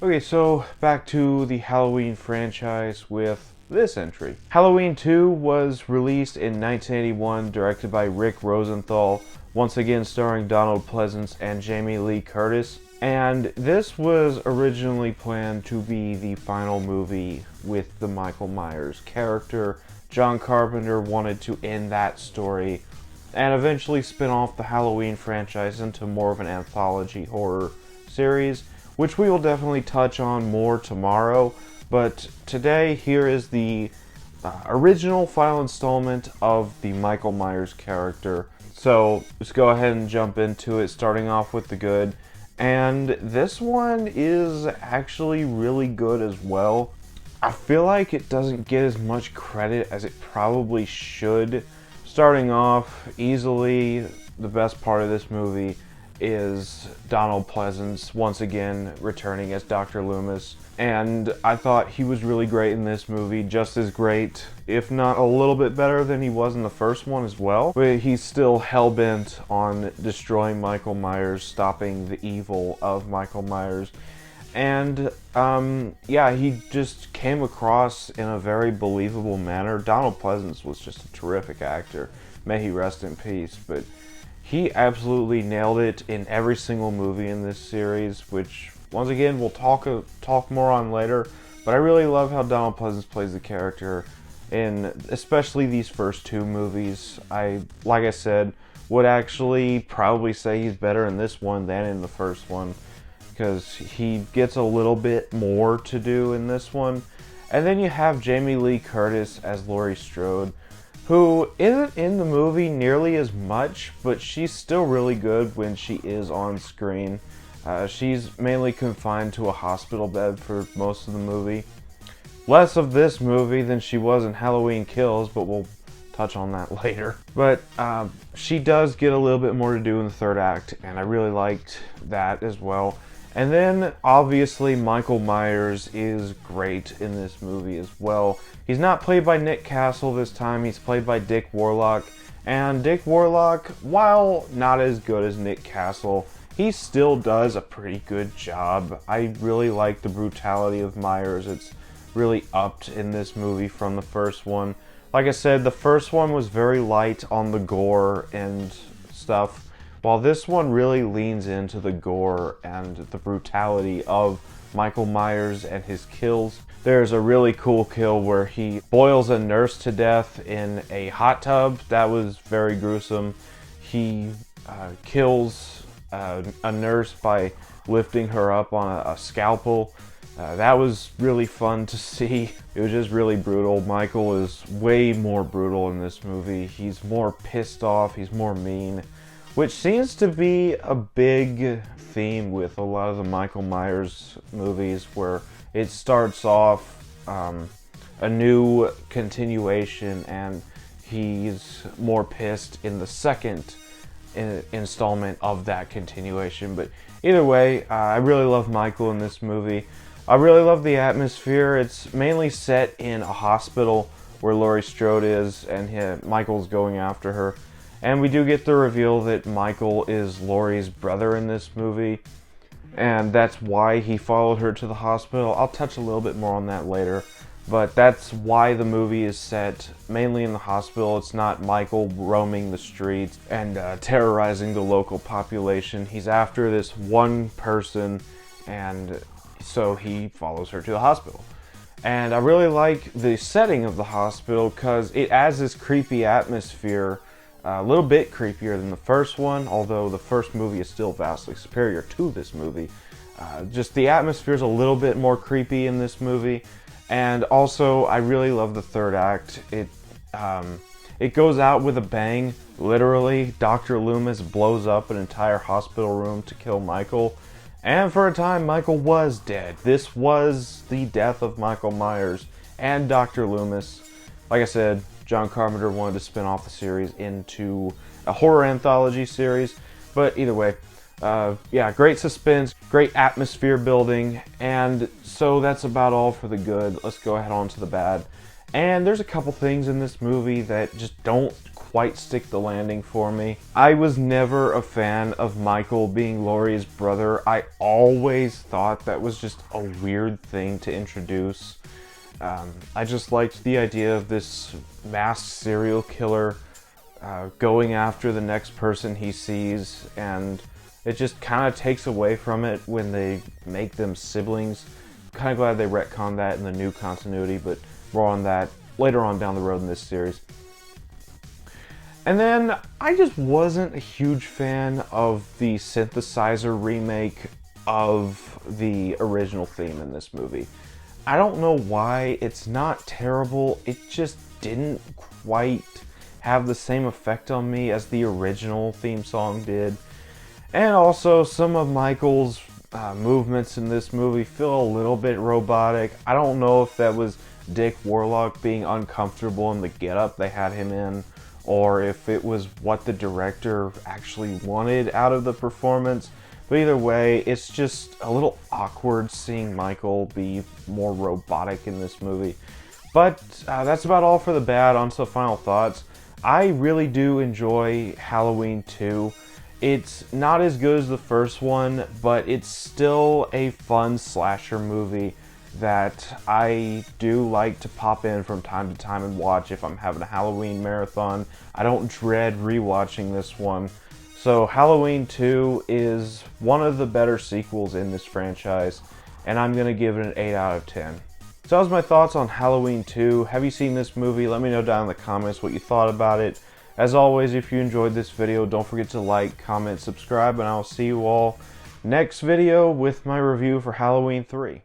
Okay, so back to the Halloween franchise with this entry. Halloween 2 was released in 1981, directed by Rick Rosenthal, once again starring Donald Pleasence and Jamie Lee Curtis. And this was originally planned to be the final movie with the Michael Myers character. John Carpenter wanted to end that story and eventually spin off the Halloween franchise into more of an anthology horror series, which we will definitely touch on more tomorrow. But today, here is the original final installment of the Michael Myers character. So let's go ahead and jump into it, starting off with the good. And this one is actually really good as well. I feel like it doesn't get as much credit as it probably should. Starting off, easily the best part of this movie is Donald Pleasence once again returning as Dr. Loomis, and I thought he was really great in this movie, just as great, if not a little bit better than he was in the first one as well. But he's still hell-bent on destroying Michael Myers, stopping the evil of Michael Myers. And yeah, he just came across in a very believable manner. Donald Pleasence was just a terrific actor. May he rest in peace. But he absolutely nailed it in every single movie in this series, which once again we'll talk more on later. But I really love how Donald Pleasence plays the character in especially these first two movies. Like I said, would actually probably say he's better in this one than in the first one, because he gets a little bit more to do in this one. And then you have Jamie Lee Curtis as Laurie Strode, who isn't in the movie nearly as much, but she's still really good when she is on screen. She's mainly confined to a hospital bed for most of the movie. Less of this movie than she was in Halloween Kills, but we'll touch on that later. But she does get a little bit more to do in the third act, and I really liked that as well. And then, obviously, Michael Myers is great in this movie as well. He's not played by Nick Castle this time, he's played by Dick Warlock. And Dick Warlock, while not as good as Nick Castle, he still does a pretty good job. I really like the brutality of Myers. It's really upped in this movie from the first one. Like I said, the first one was very light on the gore and stuff, while this one really leans into the gore and the brutality of Michael Myers and his kills. There's a really cool kill where he boils a nurse to death in a hot tub. That was very gruesome. He kills a nurse by lifting her up on a scalpel. That was really fun to see. It was just really brutal. Michael is way more brutal in this movie. He's more pissed off, he's more mean, which seems to be a big theme with a lot of the Michael Myers movies, where it starts off a new continuation and he's more pissed in the second installment of that continuation. But either way, I really love Michael in this movie. I really love the atmosphere. It's mainly set in a hospital where Laurie Strode is, and Michael's going after her. And we do get the reveal that Michael is Laurie's brother in this movie, and that's why he followed her to the hospital. I'll touch a little bit more on that later, but that's why the movie is set mainly in the hospital. It's not Michael roaming the streets and terrorizing the local population. He's after this one person, and so he follows her to the hospital. And I really like the setting of the hospital because it adds this creepy atmosphere. A little bit creepier than the first one, although the first movie is still vastly superior to this movie. Just the atmosphere is a little bit more creepy in this movie. And also, I really love the third act. It goes out with a bang. Literally, Dr. Loomis blows up an entire hospital room to kill Michael. And for a time, Michael was dead. This was the death of Michael Myers and Dr. Loomis. Like I said, John Carpenter wanted to spin off the series into a horror anthology series. But either way, yeah, great suspense, great atmosphere building. And so that's about all for the good. Let's go ahead on to the bad. And there's a couple things in this movie that just don't quite stick the landing for me. I was never a fan of Michael being Laurie's brother. I always thought that was just a weird thing to introduce. I just liked the idea of this masked serial killer going after the next person he sees, and it just kind of takes away from it when they make them siblings. I'm kind of glad they retconned that in the new continuity, but more on that later on down the road in this series. And then I just wasn't a huge fan of the synthesizer remake of the original theme in this movie. I don't know why. It's not terrible. It just didn't quite have the same effect on me as the original theme song did. And also, some of Michael's movements in this movie feel a little bit robotic. I don't know if that was Dick Warlock being uncomfortable in the getup they had him in, or if it was what the director actually wanted out of the performance. But either way, it's just a little awkward seeing Michael be more robotic in this movie. But that's about all for the bad. On to the final thoughts. I really do enjoy Halloween 2. It's not as good as the first one, but it's still a fun slasher movie that I do like to pop in from time to time and watch if I'm having a Halloween marathon. I don't dread rewatching this one. So Halloween 2 is one of the better sequels in this franchise, and I'm going to give it an 8 out of 10. So that was my thoughts on Halloween 2. Have you seen this movie? Let me know down in the comments what you thought about it. As always, if you enjoyed this video, don't forget to like, comment, subscribe, and I'll see you all next video with my review for Halloween 3.